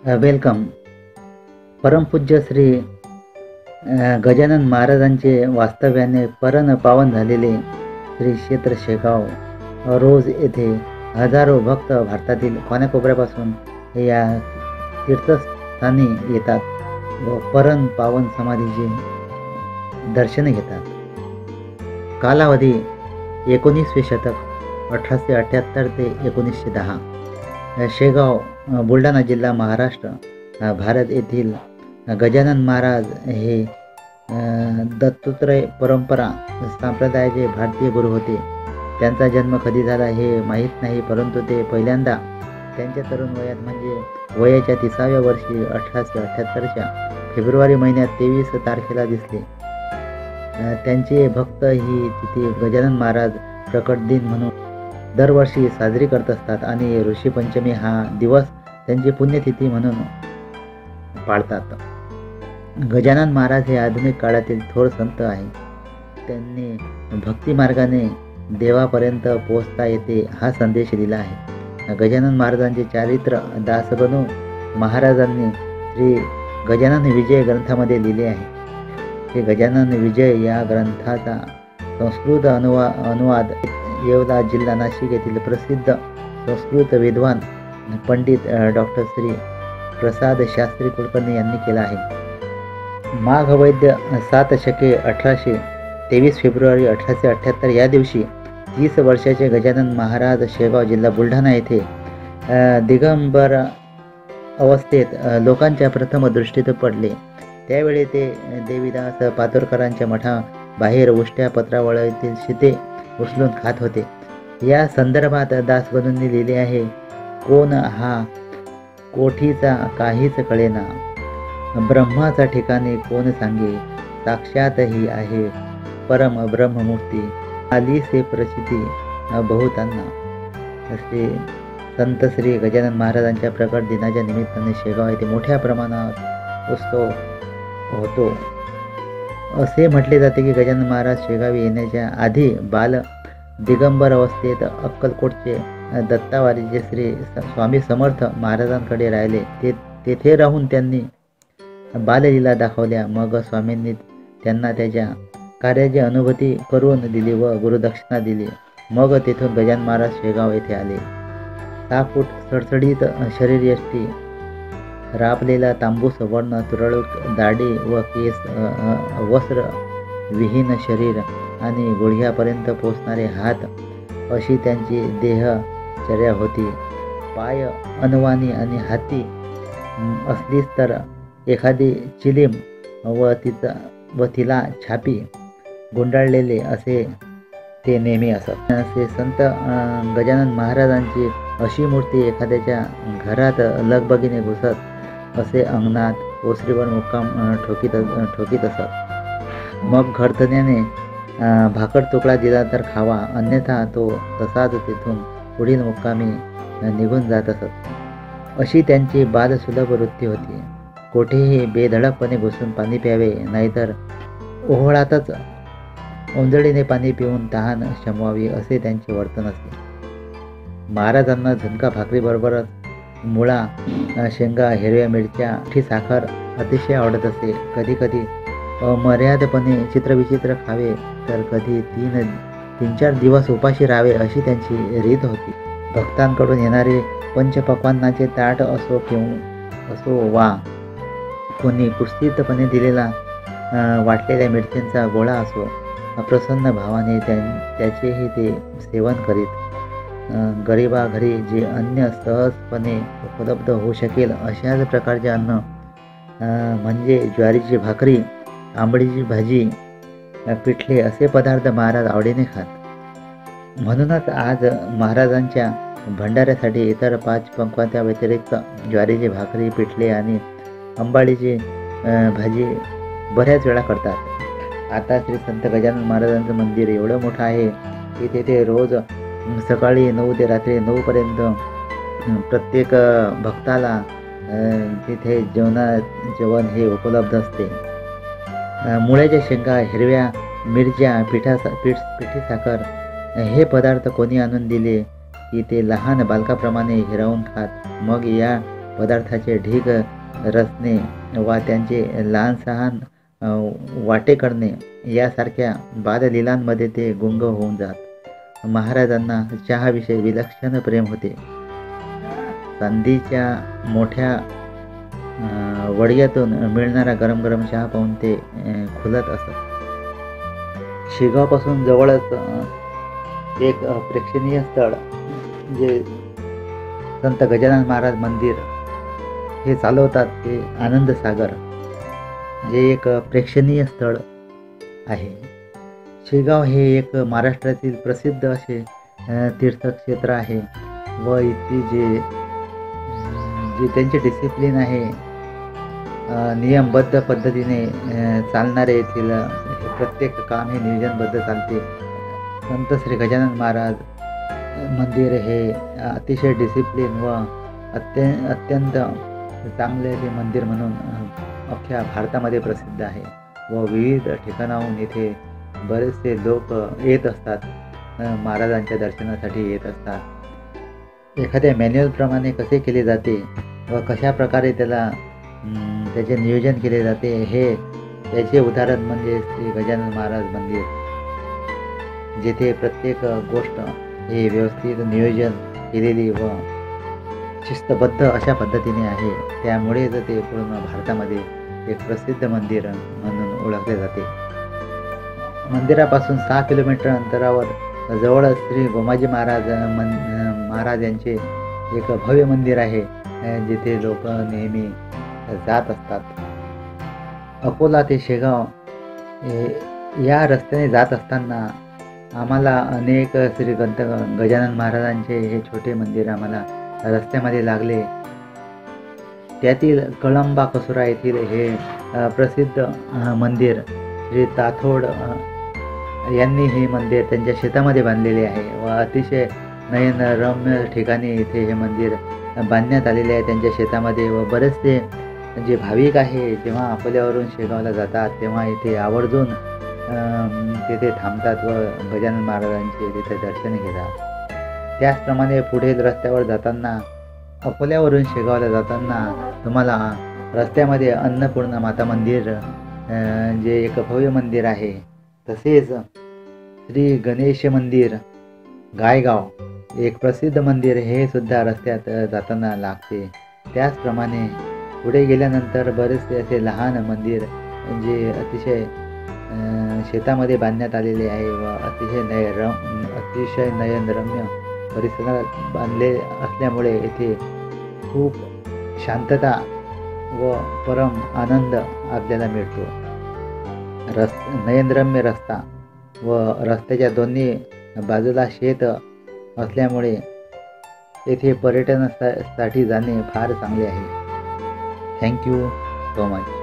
Welcome. परमपूज्य श्री गजानन महाराजांचे वास्तव्याने परम पावन झालेले श्री क्षेत्र शेगाव रोज येथे हजारो भक्त भारतातील कोण्याकोपऱ्यापासून या तीर्थस्थानी येतात व परम पावन समाधीचे दर्शन घेतात. कालावधी 19वे शतक 1878 ते 1910. शेगाव बुलढाणा जिल्हा महाराष्ट्र भारत येथील गजानन महाराज हे दत्तत्रय परंपरा संप्रदायाचे भारतीय गुरु होते. त्यांचा जन्म कधी झाला हे माहीत नाही, परंतु ते पहिल्यांदा त्यांच्या तरुण वयात म्हणजे वयाच्या 30व्या वर्षी 1878च्या फेब्रुवारी महिन्यात 23 तारखेला दिसले. त्यांचे भक्त ही तिथे गजानन महाराज प्रकट दिन म्हणून दरवर्षी साजरी करत असतात आणि ऋषी पंचमी हा दिवस त्यांची पुण्यतिथी म्हणून पाळतात. गजानन महाराज हे आधुनिक काळातील थोर संत आहे. त्यांनी भक्ती मार्गाने देवापर्यंत पोहोचता येते हा संदेश दिला आहे. गजानन महाराजांचे चारित्र दासगणू महाराजांनी श्री गजानन विजय ग्रंथामध्ये लिहिले आहे. हे गजानन विजय या ग्रंथाचा संस्कृत अनुवाद येवला जिल्हा नाशिक येथील प्रसिद्ध संस्कृत विद्वान पंडित डॉक्टर श्री प्रसाद शास्त्री कुलकर्णी यांनी केला आहे. माघ वैद्य 7 शके 1823 फेब्रुवारी 1878 या दिवशी 30 वर्षाचे गजानन महाराज शेगाव जिल्हा बुलढाणा येथे दिगंबर अवस्थेत लोकांच्या प्रथम दृष्टीत पडले. त्यावेळी ते देवीदास पातुरकरांच्या मठाबाहेर उष्ट्या पत्रावळीतील शिते उचलून खात होते. या संदर्भात दासगणूंनी लिहिले आहे, कोण हा कोठीचा काहीच कळेना, ब्रह्माचा ठिकाणी कोण सांगे, साक्षात ही आहे परम ब्रह्ममूर्ती, आली से प्रचिती बहुतांना. असे संत श्री गजानन महाराजांच्या प्रकट दिनाच्या निमित्ताने शेगाव येथे मोठ्या प्रमाणात उत्सव होतो. असे म्हटले जाते की गजानन महाराज शेगावी येण्याच्या आधी बाल दिगंबर अवस्थेत अक्कलकोटचे दत्तावारीचे श्री स्वामी समर्थ महाराजांकडे राहिले. तेथे राहून त्यांनी बाललीला दाखवल्या. मग स्वामींनी त्यांना त्याच्या कार्याची अनुभूती करून दिली व गुरुदक्षिणा दिली. मग तेथून गजानन महाराज शेगाव येथे आले. 6 फूट सडसडीत शरीरयष्टी, रापलेला तांबूस वर्ण, तुरळक दाढी व केस, वस्त्र विहीन शरीर आणि गुडघ्यापर्यंत पोचणारे हात अशी त्यांची देहचर्या होती. पाय अनवाणी आणि हाती असलीच तर एखादी चिलीम व तिला छापी गुंडाळलेले असे ते नेहमी असत. असे संत गजानन महाराजांची अशी मूर्ती एखाद्याच्या घरात लगबगीने घुसत असे अंगणात ओसरीवर मुक्काम ठोकीत असत. मग घरधन्याने भाकर तुकडा दिला तर खावा, अन्यथा तो तसाच तिथून पुढील मुक्कामी निघून जात असत. अशी त्यांची बालसुलभ वृत्ती होती. कोठेही बेधडकपणे घुसून पाणी प्यावे, नाहीतर ओहळातच ओंजळीने पाणी पिऊन तहान शमवावी असे त्यांचे वर्तन असे. महाराजांना झुणका भाकरीबरोबरच मुळा, शेंगा, हिरव्या मिरच्या, ठी साखर अतिशय आवडत असे. कधी कधी मर्यादपणे चित्रविचित्र खावे, तर कधी 3-4 दिवस उपाशी राहावे अशी त्यांची रीत होती. भक्तांकडून येणारे पंचपक्वान्नाचे ताट असो वा कोणी कुस्तीतपणे दिलेला वाटलेल्या मिरच्यांचा गोळा असो, प्रसन्न भावाने त्याचेही ते सेवन करीत. गरिबा घरी जे अन्न सहजपणे उपलब्ध होऊ शकेल अशाच प्रकारचे अन्न म्हणजे ज्वारीची भाकरी, आंबडीची भाजी, पिठले असे पदार्थ महाराज आवडीने खात. म्हणूनच आज महाराजांच्या भंडाऱ्यासाठी इतर 5 पंक्वाच्या व्यतिरिक्त ज्वारीची भाकरी, पिठले आणि आंबाडीची भाजी बऱ्याच वेळा करतात. आता श्री संत गजानन महाराजांचं मंदिर एवढं मोठं आहे की तेथे रोज सकाळी 9 ते रात्री 9 पर्यंत प्रत्येक भक्ताला तिथे जेवण हे उपलब्ध असते. मुळ्याच्या शेंगा, हिरव्या मिरच्या, पिठी साखर हे पदार्थ कोणी आणून दिले की ते लहान बालकाप्रमाणे हिरावून खात. मग या पदार्थाचे ढीग रचणे वा त्यांचे लहान सहान वाटे करणे यासारख्या बाललीलांमध्ये ते गुंग होऊन जात. महाराजांना चहाविषयी विलक्षण प्रेम होते. चांदीच्या मोठ्या वडियातून मिळणारा गरम गरम चहा पाहून ते खुलत असत. शेगावपासून जवळच एक प्रेक्षणीय स्थळ जे संत गजानन महाराज मंदिर हे चालवतात ते आनंद सागर, जे एक प्रेक्षणीय स्थळ आहे. शेगाव हे एक महाराष्ट्रातील प्रसिद्ध असे तीर्थक्षेत्र आहे व इथे जे त्यांचे डिसिप्लिन आहे, नियमबद्ध पद्धतीने चालणारे येथील प्रत्येक काम हे नियोजनबद्ध चालते. संत श्री गजानन महाराज मंदिर हे अतिशय डिसिप्लिन व अत्यंत चांगले हे मंदिर म्हणून अख्ख्या भारतामध्ये प्रसिद्ध आहे व विविध ठिकाणाहून इथे बरेचसे लोक येत असतात, महाराजांच्या दर्शनासाठी येत असतात. एखाद्या मॅन्युअलप्रमाणे कसे केले जाते व कशा प्रकारे त्याचे नियोजन केले जाते हे याचे उदाहरण म्हणजे श्री गजानन महाराज मंदिर, जेथे प्रत्येक गोष्ट हे व्यवस्थित नियोजन केलेली व शिस्तबद्ध अशा पद्धतीने आहे. त्यामुळेच ते पूर्ण भारतामध्ये एक प्रसिद्ध मंदिर म्हणून ओळखले जाते. मंदिरापासून 6 किलोमीटर अंतरावर जवळच श्री गोमाजी महाराज यांचे एक भव्य मंदिर आहे, जिथे लोक नेहमी जात असतात. अकोला ते शेगाव या रस्त्याने जात असताना आम्हाला अनेक श्री गजानन महाराजांचे हे छोटे मंदिर आम्हाला रस्त्यामध्ये लागले. त्यातील कळंबा कसुरा येथील हे प्रसिद्ध मंदिर श्री ताथोड यांनी हे मंदिर त्यांच्या शेतामध्ये बांधलेले आहे व अतिशय नयनरम्य ठिकाणी इथे हे मंदिर बांधण्यात आलेले आहे त्यांच्या शेतामध्ये. व बरेचसे जे भाविक आहे जेव्हा अकोल्यावरून शेगावला जातात तेव्हा इथे आवर्जून तिथे थांबतात व गजानन महाराजांचे तिथे दर्शन घेतात. त्याचप्रमाणे पुढील रस्त्यावर जाताना अकोल्यावरून शेगावला जाताना तुम्हाला रस्त्यामध्ये अन्नपूर्णा माता मंदिर जे एक भव्य मंदिर आहे, तसेच श्री गणेश मंदिर गायगाव एक प्रसिद्ध मंदिर हे सुद्धा रस्त्यात जाताना लागते. त्याचप्रमाणे पुढे गेल्यानंतर बरेचसे असे लहान मंदिर जे अतिशय शेतामध्ये बांधण्यात आलेले आहे व अतिशय नयनरम्य परिसरात बांधले असल्यामुळे येथे खूप शांतता व परम आनंद आपल्याला मिळतो. नयनरम्य रस्ता व रस्त्याच्या दोन्ही बाजूला शेत असल्यामुळे येथे पर्यटनासाठी जाणे फार चांगले आहे. Thank you so much.